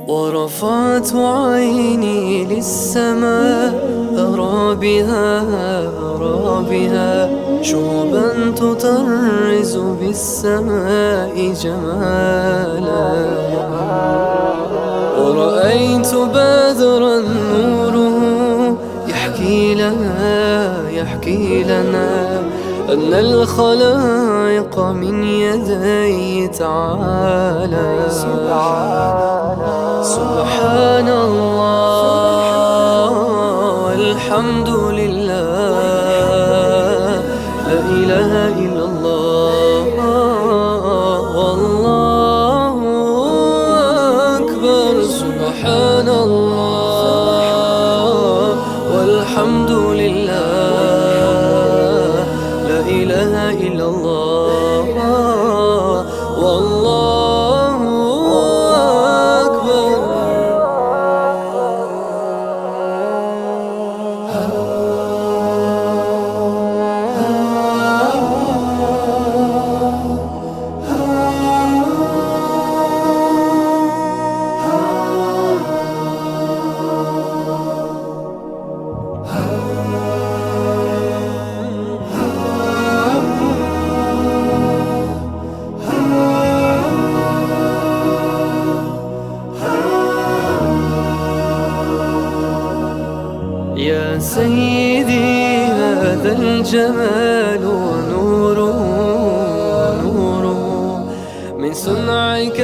ورفعت عيني للسماء أرى بها شعبا تطرز بالسماء جمالا. ورأيت بدرا نوره يحكي لنا أن الخلائق من يدي تعالى. سبحان الله والحمد لله، لا إله إلا الله، والله أكبر. سبحان الله والحمد لله، لا إله إلا الله، والله أكبر. يا سيدي هذا الجمال ونوره من صنعك